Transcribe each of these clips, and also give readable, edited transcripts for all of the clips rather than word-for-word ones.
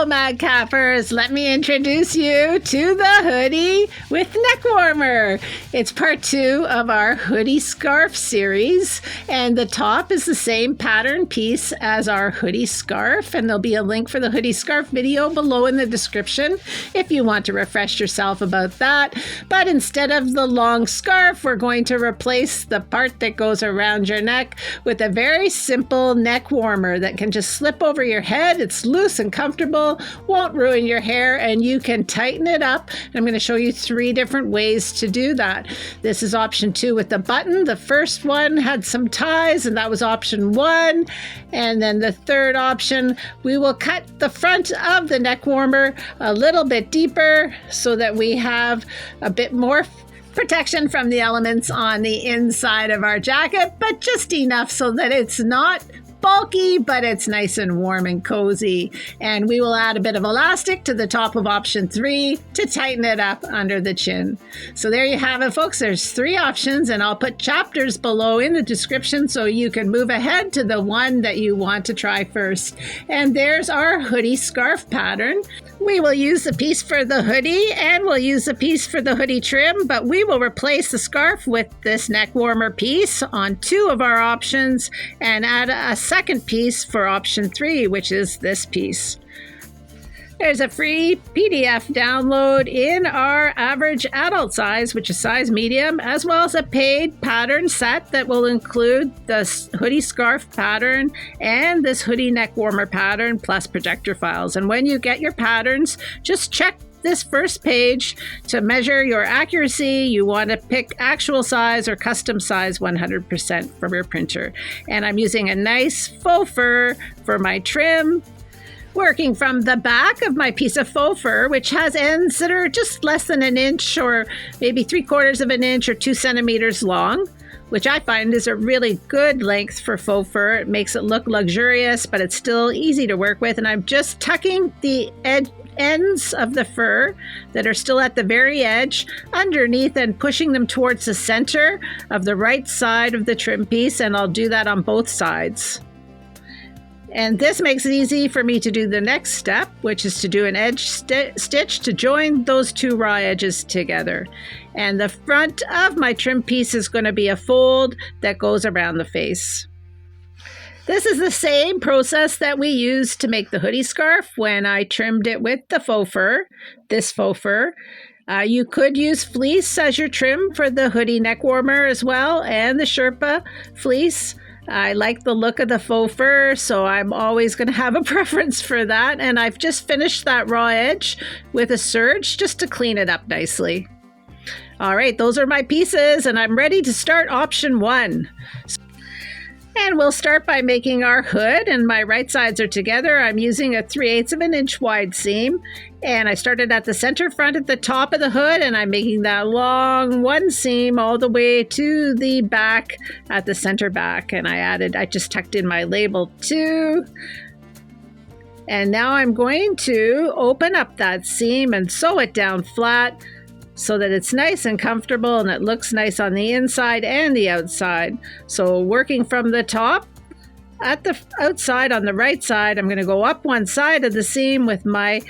Hello, Madcappers. Let me introduce you to the hoodie with neck warmer. It's part 2 of our hoodie scarf series, and the top is the same pattern piece as our hoodie scarf, and there'll be a link for the hoodie scarf video below in the description if you want to refresh yourself about that. But instead of the long scarf, we're going to replace the part that goes around your neck with a very simple neck warmer that can just slip over your head. It's loose and comfortable, won't ruin your hair, and you can tighten it up. And I'm going to show you 3 different ways to do that. This is option 2 with the button. The first one had some ties, and that was option 1. And then the third option, we will cut the front of the neck warmer a little bit deeper so that we have a bit more protection from the elements on the inside of our jacket, but just enough so that it's not bulky, but it's nice and warm and cozy. And we will add a bit of elastic to the top of option 3 to tighten it up under the chin. So there you have it, folks. There's 3 options, and I'll put chapters below in the description so you can move ahead to the one that you want to try first. And there's our hoodie scarf pattern. We will use the piece for the hoodie and we'll use the piece for the hoodie trim, but we will replace the scarf with this neck warmer piece on 2 of our options and add a second piece for option 3, which is this piece. There's a free PDF download in our average adult size, which is size medium, as well as a paid pattern set that will include the hoodie scarf pattern and this hoodie neck warmer pattern, plus projector files. And when you get your patterns, just check this first page to measure your accuracy. You want to pick actual size or custom size 100% from your printer. And I'm using a nice faux fur for my trim, working from the back of my piece of faux fur, which has ends that are just less than an inch or maybe 3/4 of an inch or 2 centimeters long, which I find is a really good length for faux fur. It makes it look luxurious, but it's still easy to work with. And I'm just tucking the ends of the fur that are still at the very edge underneath and pushing them towards the center of the right side of the trim piece. And I'll do that on both sides. And this makes it easy for me to do the next step, which is to do an edge stitch to join those 2 raw edges together. And the front of my trim piece is going to be a fold that goes around the face. This is the same process that we used to make the hoodie scarf when I trimmed it with the faux fur, this faux fur. You could use fleece as your trim for the hoodie neck warmer as well, and the Sherpa fleece. I like the look of the faux fur, so I'm always going to have a preference for that. And I've just finished that raw edge with a serge just to clean it up nicely. All right, those are my pieces, and I'm ready to start option 1. And we'll start by making our hood, and my right sides are together. I'm using a 3/8 of an inch wide seam, and I started at the center front at the top of the hood, and I'm making that long one seam all the way to the back at the center back. And I just tucked in my label too. And now I'm going to open up that seam and sew it down flat so that it's nice and comfortable and it looks nice on the inside and the outside. So working from the top at the outside on the right side, I'm going to go up one side of the seam with my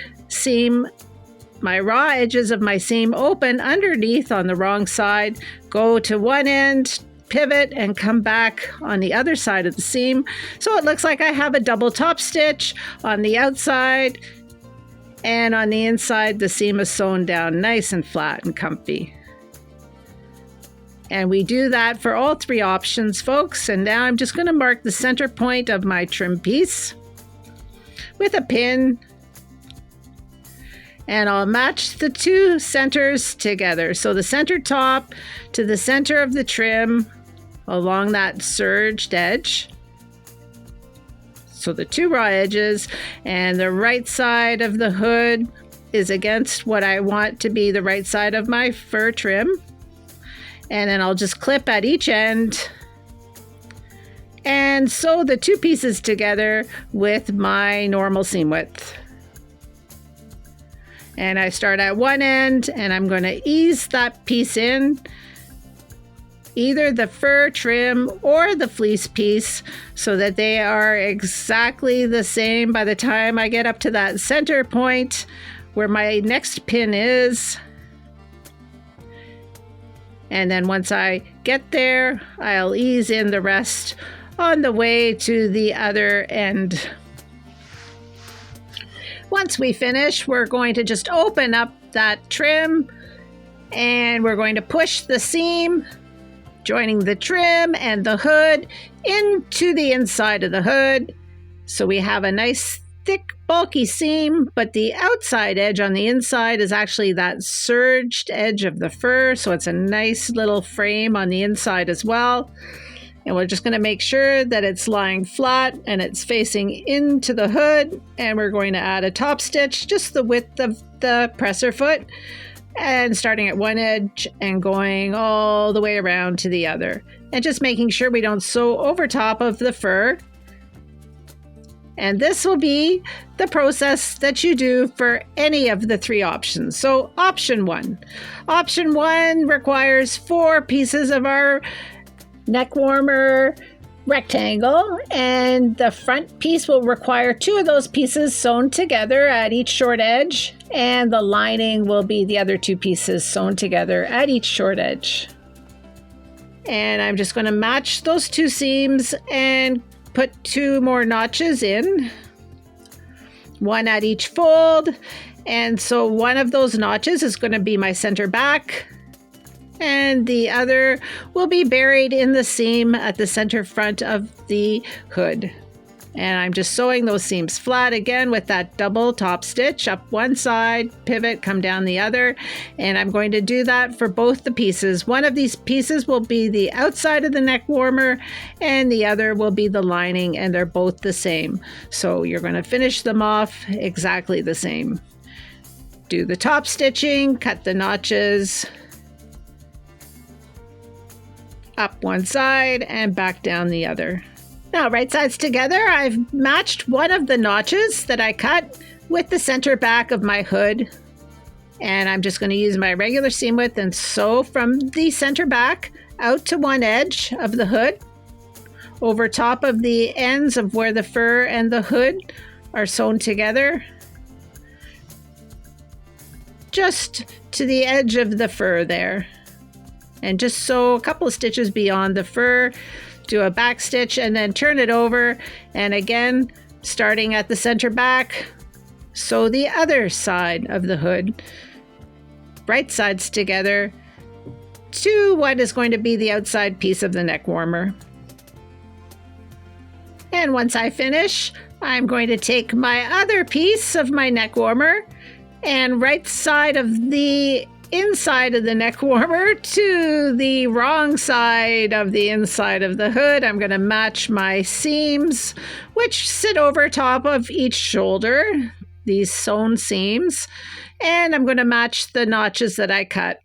raw edges of my seam open underneath on the wrong side, go to one end, pivot, and come back on the other side of the seam. So it looks like I have a double top stitch on the outside, and on the inside, the seam is sewn down nice and flat and comfy. And we do that for all 3 options, folks. And now I'm just going to mark the center point of my trim piece with a pin. And I'll match the 2 centers together. So the center top to the center of the trim along that serged edge. So the 2 raw edges, and the right side of the hood is against what I want to be the right side of my fur trim. And then I'll just clip at each end and sew the 2 pieces together with my normal seam width. And I start at one end, and I'm going to ease that piece in either the fur trim or the fleece piece so that they are exactly the same by the time I get up to that center point where my next pin is. And then once I get there, I'll ease in the rest on the way to the other end. Once we finish, we're going to just open up that trim and we're going to push the seam, joining the trim and the hood into the inside of the hood. So we have a nice thick, bulky seam, but the outside edge on the inside is actually that serged edge of the fur. So it's a nice little frame on the inside as well. And we're just going to make sure that it's lying flat and it's facing into the hood. And we're going to add a top stitch, just the width of the presser foot, and starting at one edge and going all the way around to the other. And just making sure we don't sew over top of the fur. And this will be the process that you do for any of the three options. So option one. Option one requires 4 pieces of our neck warmer rectangle, and the front piece will require 2 of those pieces sewn together at each short edge, and the lining will be the other 2 pieces sewn together at each short edge. And I'm just going to match those 2 seams and put 2 more notches in, 1 at each fold. And so one of those notches is going to be my center back, and the other will be buried in the seam at the center front of the hood. And I'm just sewing those seams flat again with that double top stitch, up one side, pivot, come down the other. And I'm going to do that for both the pieces. One of these pieces will be the outside of the neck warmer and the other will be the lining, and they're both the same. So you're going to finish them off exactly the same. Do the top stitching, cut the notches, up one side and back down the other. Now, right sides together, I've matched one of the notches that I cut with the center back of my hood. And I'm just going to use my regular seam width and sew from the center back out to one edge of the hood, over top of the ends of where the fur and the hood are sewn together, just to the edge of the fur there. And just sew a couple of stitches beyond the fur, do a back stitch, and then turn it over. And again, starting at the center back, sew the other side of the hood, right sides together, to what is going to be the outside piece of the neck warmer. And once I finish, I'm going to take my other piece of my neck warmer and right side of the inside of the neck warmer to the wrong side of the inside of the hood. I'm going to match my seams, which sit over top of each shoulder, these sewn seams, and I'm going to match the notches that I cut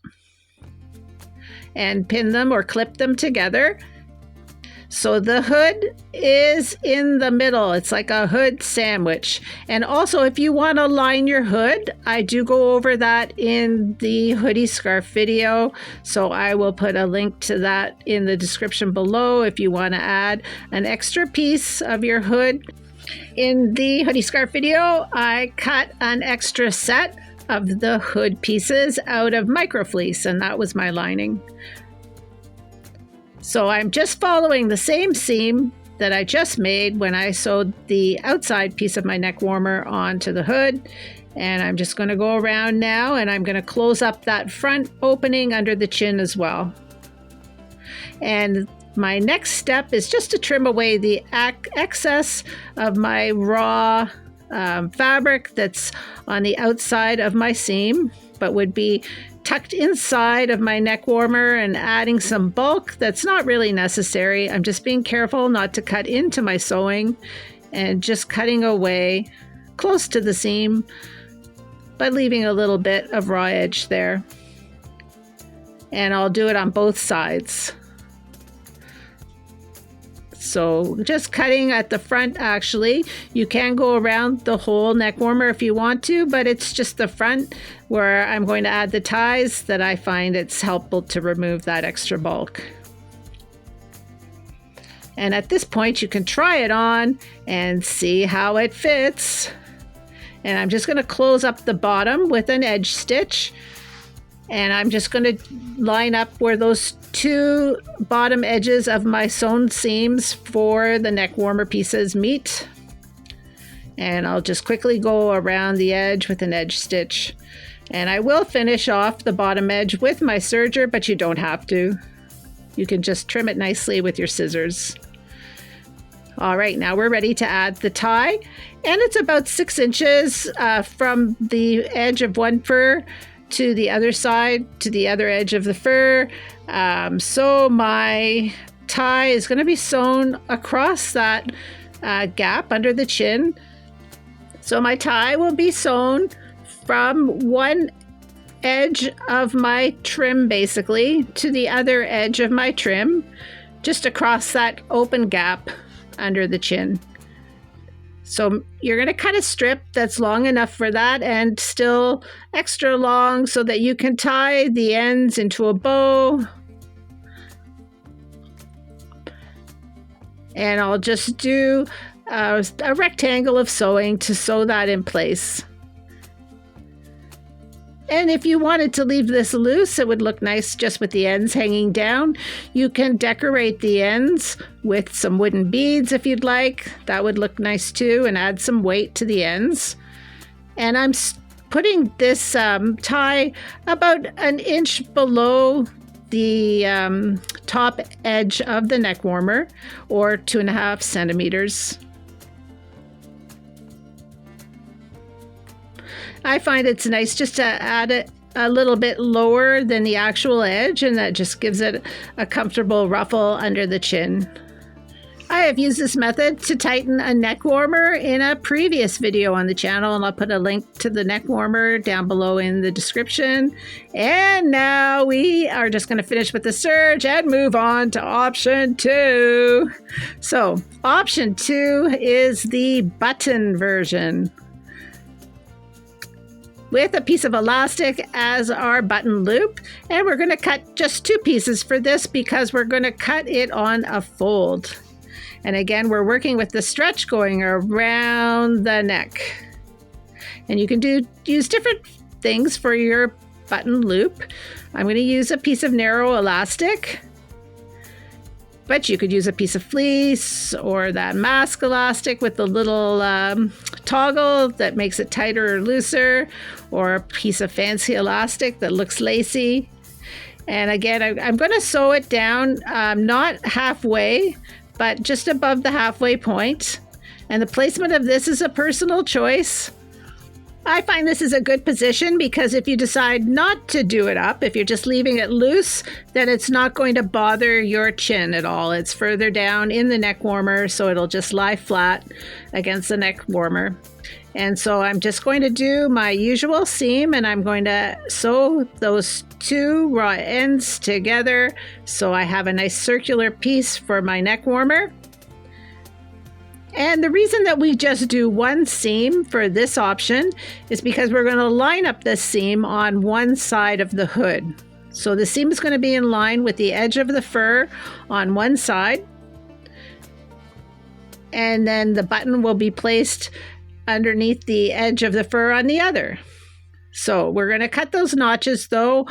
and pin them or clip them together. So the hood is in the middle. It's like a hood sandwich. And also, if you want to line your hood, I do go over that in the hoodie scarf video. So I will put a link to that in the description below if you want to add an extra piece of your hood. In the hoodie scarf video, I cut an extra set of the hood pieces out of microfleece, and that was my lining. So I'm just following the same seam that I just made when I sewed the outside piece of my neck warmer onto the hood. And I'm just going to go around now, and I'm going to close up that front opening under the chin as well. And my next step is just to trim away the excess of my raw fabric that's on the outside of my seam, but would be tucked inside of my neck warmer, and adding some bulk that's not really necessary. I'm just being careful not to cut into my sewing and just cutting away close to the seam, but leaving a little bit of raw edge there. And I'll do it on both sides. So just cutting at the front, actually. You can go around the whole neck warmer if you want to, but it's just the front where I'm going to add the ties that I find it's helpful to remove that extra bulk. And at this point, you can try it on and see how it fits. And I'm just going to close up the bottom with an edge stitch. And I'm just going to line up where those two bottom edges of my sewn seams for the neck warmer pieces meet. And I'll just quickly go around the edge with an edge stitch. And I will finish off the bottom edge with my serger, but you don't have to. You can just trim it nicely with your scissors. All right, now we're ready to add the tie. And it's about 6 inches from the edge of one fur to the other side, to the other edge of the fur. So my tie is going to be sewn across that gap under the chin. So my tie will be sewn from one edge of my trim basically to the other edge of my trim, just across that open gap under the chin. So you're going to cut a strip that's long enough for that and still extra long so that you can tie the ends into a bow. And I'll just do a rectangle of sewing to sew that in place. And if you wanted to leave this loose, it would look nice just with the ends hanging down. You can decorate the ends with some wooden beads if you'd like. That would look nice too, and add some weight to the ends. And I'm putting this tie about an inch below the top edge of the neck warmer, or 2.5 centimeters. I find it's nice just to add it a little bit lower than the actual edge, and that just gives it a comfortable ruffle under the chin. I have used this method to tighten a neck warmer in a previous video on the channel, and I'll put a link to the neck warmer down below in the description. And now we are just going to finish with the serge and move on to option 2. So option 2 is the button version, with a piece of elastic as our button loop. And we're going to cut just 2 pieces for this because we're going to cut it on a fold. And again, we're working with the stretch going around the neck. And you can use different things for your button loop. I'm going to use a piece of narrow elastic, but you could use a piece of fleece or that mask elastic with the little toggle that makes it tighter or looser, or a piece of fancy elastic that looks lacy. And again, I'm going to sew it down, not halfway, but just above the halfway point. And the placement of this is a personal choice. I find this is a good position because if you decide not to do it up, if you're just leaving it loose, then it's not going to bother your chin at all. It's further down in the neck warmer, so it'll just lie flat against the neck warmer. And so I'm just going to do my usual seam, and I'm going to sew those 2 raw ends together so I have a nice circular piece for my neck warmer. And the reason that we just do 1 seam for this option is because we're going to line up this seam on one side of the hood. So the seam is going to be in line with the edge of the fur on one side, and then the button will be placed underneath the edge of the fur on the other. So we're going to cut those notches though,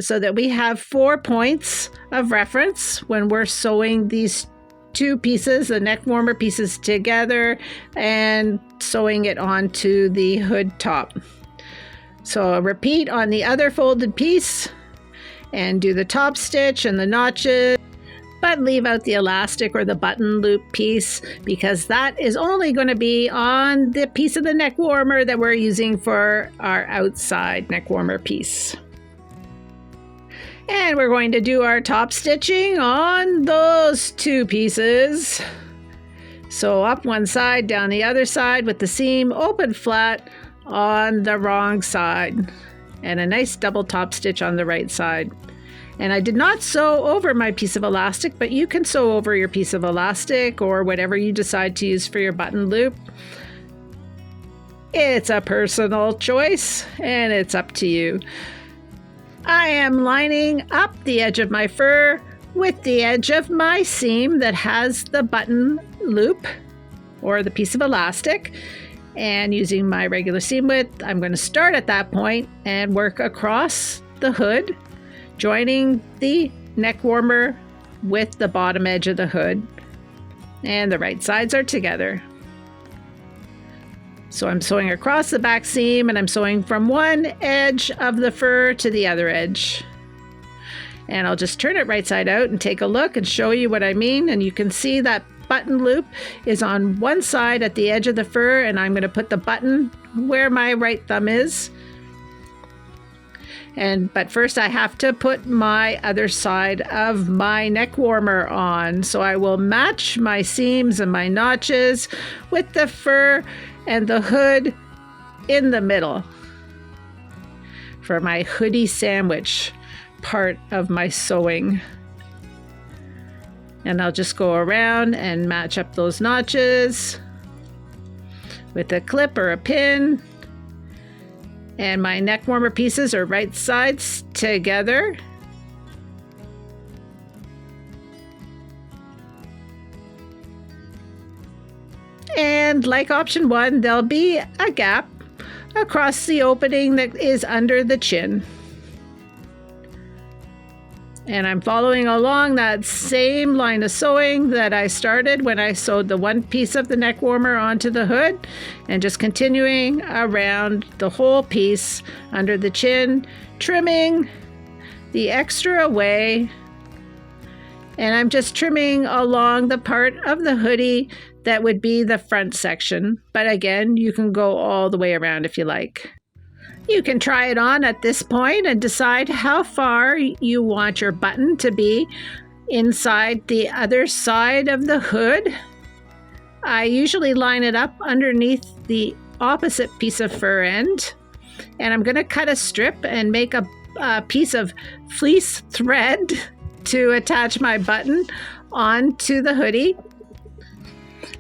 so that we have 4 points of reference when we're sewing these 2 pieces, the neck warmer pieces, together and sewing it onto the hood top. So repeat on the other folded piece and do the top stitch and the notches, but leave out the elastic or the button loop piece because that is only going to be on the piece of the neck warmer that we're using for our outside neck warmer piece. And we're going to do our top stitching on those 2 pieces. So up one side, down the other side with the seam open flat on the wrong side. And a nice double top stitch on the right side. And I did not sew over my piece of elastic, but you can sew over your piece of elastic or whatever you decide to use for your button loop. It's a personal choice and it's up to you. I am lining up the edge of my fur with the edge of my seam that has the button loop or the piece of elastic. And using my regular seam width, I'm going to start at that point and work across the hood, joining the neck warmer with the bottom edge of the hood. And the right sides are together. So I'm sewing across the back seam, and I'm sewing from one edge of the fur to the other edge. And I'll just turn it right side out and take a look and show you what I mean. And you can see that button loop is on one side at the edge of the fur, and I'm going to put the button where my right thumb is. But first I have to put my other side of my neck warmer on. So I will match my seams and my notches with the fur and the hood in the middle for my hoodie sandwich part of my sewing. And I'll just go around and match up those notches with a clip or a pin. And my neck warmer pieces are right sides together. And like option 1, there'll be a gap across the opening that is under the chin. And I'm following along that same line of sewing that I started when I sewed the one piece of the neck warmer onto the hood, and just continuing around the whole piece under the chin, trimming the extra away. And I'm just trimming along the part of the hoodie that would be the front section. But again, you can go all the way around if you like. You can try it on at this point and decide how far you want your button to be inside the other side of the hood. I usually line it up underneath the opposite piece of fur end, and I'm going to cut a strip and make a piece of fleece thread to attach my button onto the hoodie.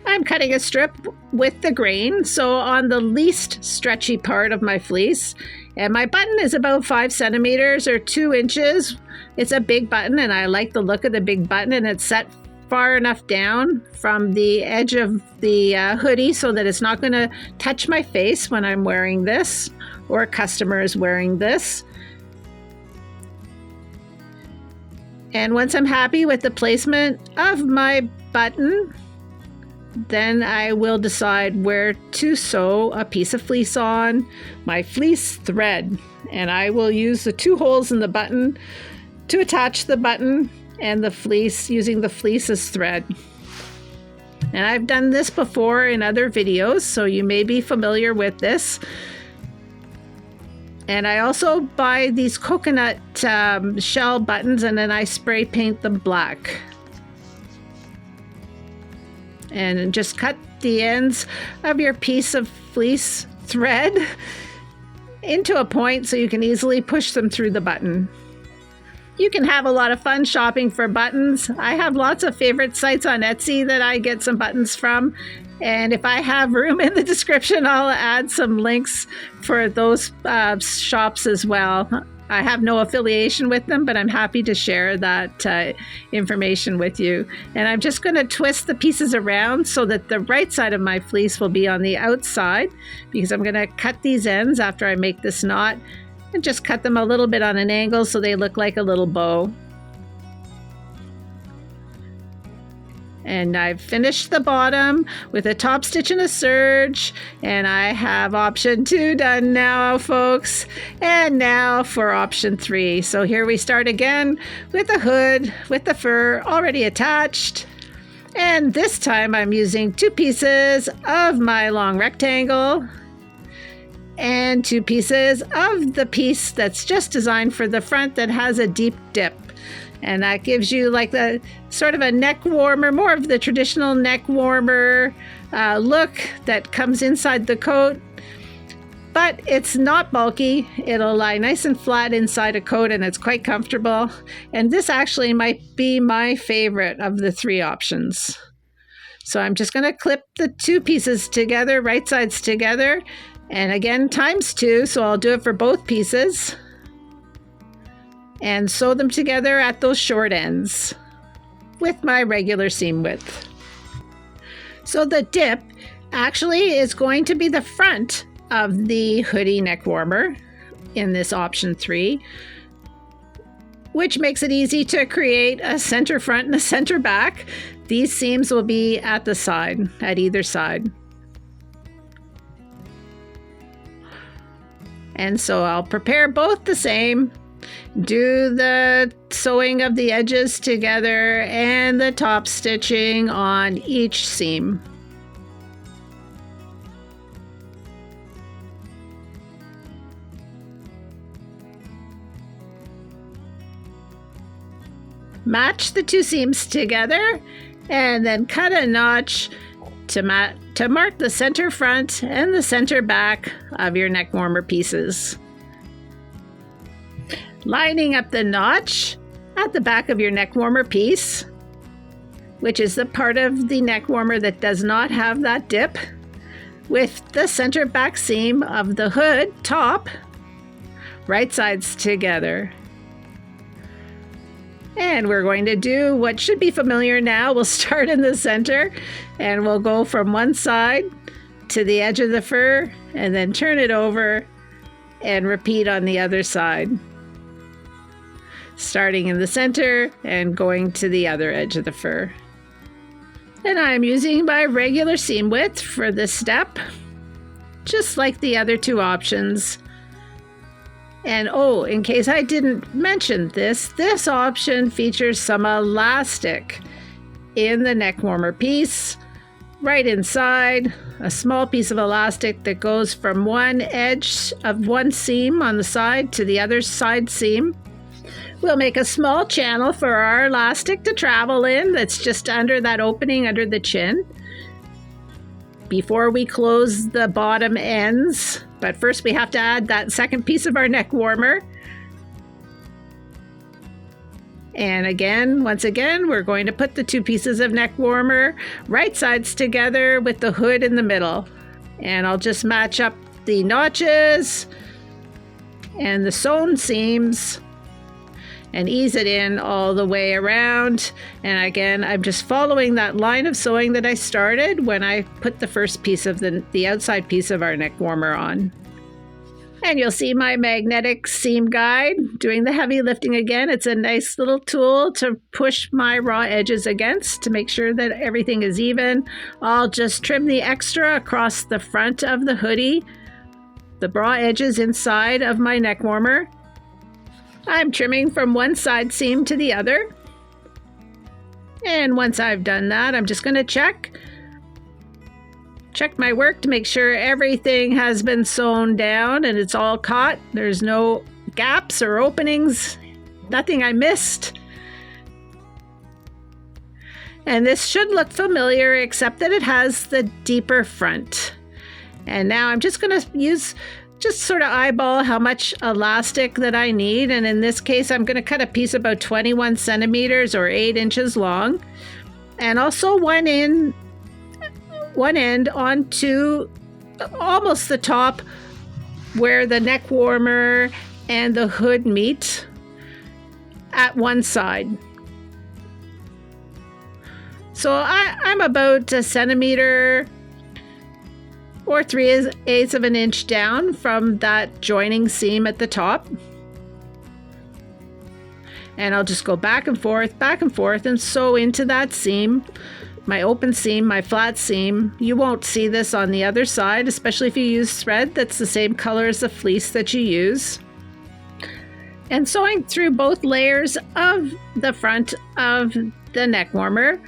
I'm cutting a strip with the grain, so on the least stretchy part of my fleece. And my button is about 5 centimeters or 2 inches. It's a big button, and I like the look of the big button, and it's set far enough down from the edge of the hoodie so that it's not going to touch my face when I'm wearing this or a customer is wearing this. And once I'm happy with the placement of my button, then I will decide where to sew a piece of fleece on my fleece thread. And I will use the 2 holes in the button to attach the button and the fleece, using the fleece as thread. And I've done this before in other videos, so you may be familiar with this. And I also buy these coconut shell buttons, and then I spray paint them black. And just cut the ends of your piece of fleece thread into a point so you can easily push them through the button. You can have a lot of fun shopping for buttons. I have lots of favorite sites on Etsy that I get some buttons from. And if I have room in the description, I'll add some links for those shops as well. I have no affiliation with them, but I'm happy to share that information with you. And I'm just going to twist the pieces around so that the right side of my fleece will be on the outside, because I'm going to cut these ends after I make this knot and just cut them a little bit on an angle so they look like a little bow. And I've finished the bottom with a top stitch and a serge, and I have option 2 done now, folks. And now for option 3. So here we start again with the hood with the fur already attached. And this time I'm using 2 pieces of my long rectangle and 2 pieces of the piece that's just designed for the front that has a deep dip. And that gives you like the sort of a neck warmer, more of the traditional neck warmer look that comes inside the coat. But it's not bulky. It'll lie nice and flat inside a coat, and it's quite comfortable. And this actually might be my favorite of the 3 options. So I'm just going to clip the 2 pieces together, right sides together. And again, times 2, so I'll do it for both pieces. And sew them together at those short ends. with my regular seam width. So the dip actually is going to be the front of the hoodie neck warmer in this option 3, which makes it easy to create a center front and a center back. These seams will be at the side, at either side. And so I'll prepare both the same, do the sewing of the edges together and the top stitching on each seam. Match the 2 seams together and then cut a notch to mark the center front and the center back of your neck warmer pieces. Lining up the notch at the back of your neck warmer piece, which is the part of the neck warmer that does not have that dip, with the center back seam of the hood top, right sides together. And we're going to do what should be familiar now. We'll start in the center and we'll go from one side to the edge of the fur and then turn it over and repeat on the other side. Starting in the center and going to the other edge of the fur. And I'm using my regular seam width for this step, just like the other 2 options. And oh, in case I didn't mention this option features some elastic in the neck warmer piece. Right inside, a small piece of elastic that goes from one edge of one seam on the side to the other side seam. We'll make a small channel for our elastic to travel in that's just under that opening under the chin before we close the bottom ends. But first we have to add that second piece of our neck warmer. And again, once again, we're going to put the 2 pieces of neck warmer right sides together with the hood in the middle. And I'll just match up the notches and the sewn seams and ease it in all the way around. And again, I'm just following that line of sewing that I started when I put the first piece of the outside piece of our neck warmer on. And you'll see my magnetic seam guide doing the heavy lifting again. It's a nice little tool to push my raw edges against to make sure that everything is even. I'll just trim the extra across the front of the hoodie, the raw edges inside of my neck warmer. I'm trimming from one side seam to the other. And once I've done that, I'm just going to check my work to make sure everything has been sewn down and it's all caught. There's no gaps or openings, nothing I missed. And this should look familiar except that it has the deeper front. And now I'm just going to just sort of eyeball how much elastic that I need. And in this case, I'm going to cut a piece about 21 centimeters or 8 inches long. And also one end onto almost the top where the neck warmer and the hood meet at one side. So I'm about a centimeter or 3/8 of an inch down from that joining seam at the top. And I'll just go back and forth and sew into that seam, my open seam, my flat seam. You won't see this on the other side, especially if you use thread that's the same color as the fleece that you use. And sewing through both layers of the front of the neck warmer,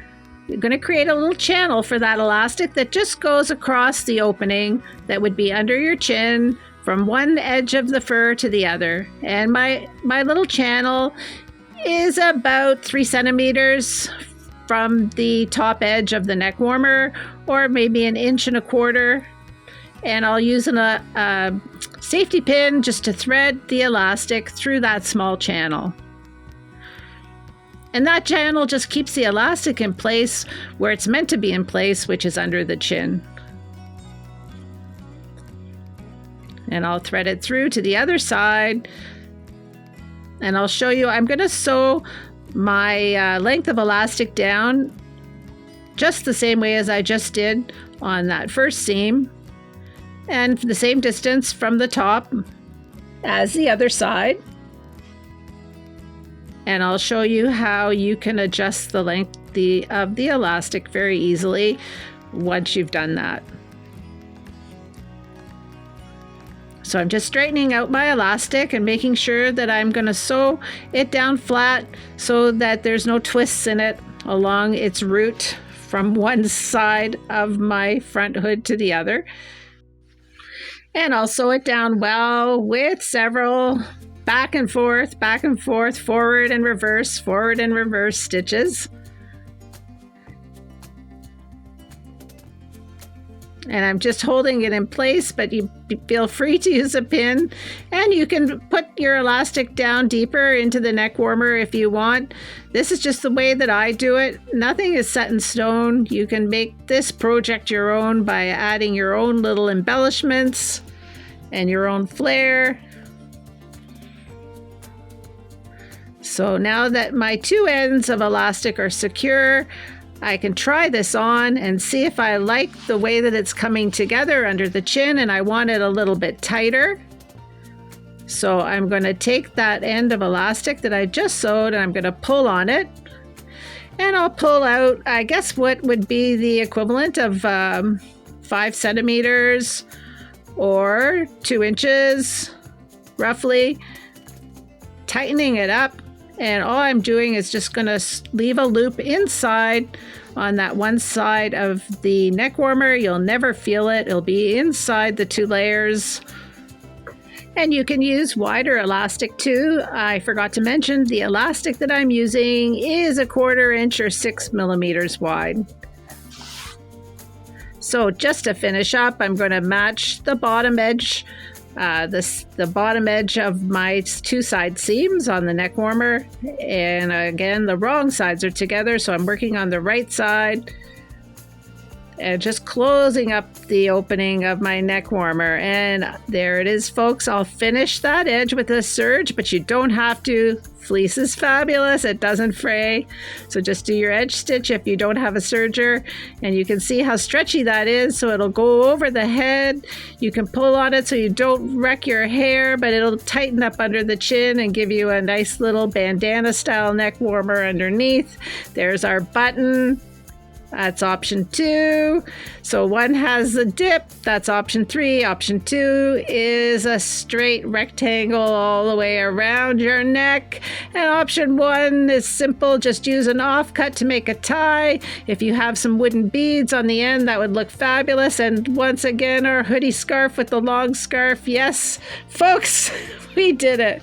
you're going to create a little channel for that elastic that just goes across the opening that would be under your chin from one edge of the fur to the other. And my little channel is about 3 centimeters from the top edge of the neck warmer, or maybe 1.25 inches. And I'll use a safety pin just to thread the elastic through that small channel. And that channel just keeps the elastic in place where it's meant to be in place, which is under the chin. And I'll thread it through to the other side. And I'll show you, I'm going to sew my length of elastic down just the same way as I just did on that first seam, and the same distance from the top as the other side. And I'll show you how you can adjust the length of the elastic very easily once you've done that. So I'm just straightening out my elastic and making sure that I'm going to sew it down flat so that there's no twists in it along its route from one side of my front hood to the other. And I'll sew it down well with several back and forth, forward and reverse stitches. And I'm just holding it in place, but you feel free to use a pin, and you can put your elastic down deeper into the neck warmer if you want. This is just the way that I do it. Nothing is set in stone. You can make this project your own by adding your own little embellishments and your own flair. So now that my two ends of elastic are secure, I can try this on and see if I like the way that it's coming together under the chin, and I want it a little bit tighter. So I'm going to take that end of elastic that I just sewed and I'm going to pull on it. And I'll pull out, I guess, what would be the equivalent of 5 centimeters or 2 inches, roughly, tightening it up. And all I'm doing is just going to leave a loop inside on that one side of the neck warmer. You'll never feel it. It'll be inside the 2 layers. And you can use wider elastic too. I forgot to mention the elastic that I'm using is 1/4 inch or 6 millimeters wide. So just to finish up, I'm going to match the bottom edge the bottom edge of my 2 side seams on the neck warmer, and again the wrong sides are together, so I'm working on the right side and just closing up the opening of my neck warmer. And there it is, folks. I'll finish that edge with a serge, but you don't have to. Fleece is fabulous. It doesn't fray. So just do your edge stitch if you don't have a serger, and you can see how stretchy that is. So it'll go over the head. You can pull on it so you don't wreck your hair, but it'll tighten up under the chin and give you a nice little bandana style neck warmer underneath. There's our button. That's option 2. So one has a dip, that's option 3. Option 2 is a straight rectangle all the way around your neck. And option 1 is simple, just use an offcut to make a tie. If you have some wooden beads on the end, that would look fabulous. And once again, our hoodie scarf with the long scarf. Yes, folks, we did it.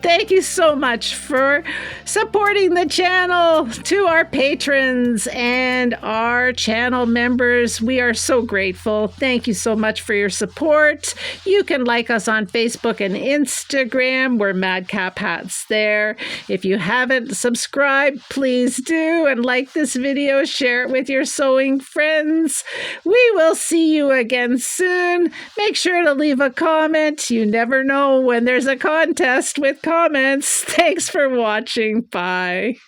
Thank you so much for supporting the channel. To our patrons and our channel members, we are so grateful. Thank you so much for your support. You can like us on Facebook and Instagram. We're Madcap Hats there. If you haven't subscribed, please do, and like this video, share it with your sewing friends. We will see you again soon. Make sure to leave a comment. You never know when there's a contest with comments. Thanks for watching. Bye.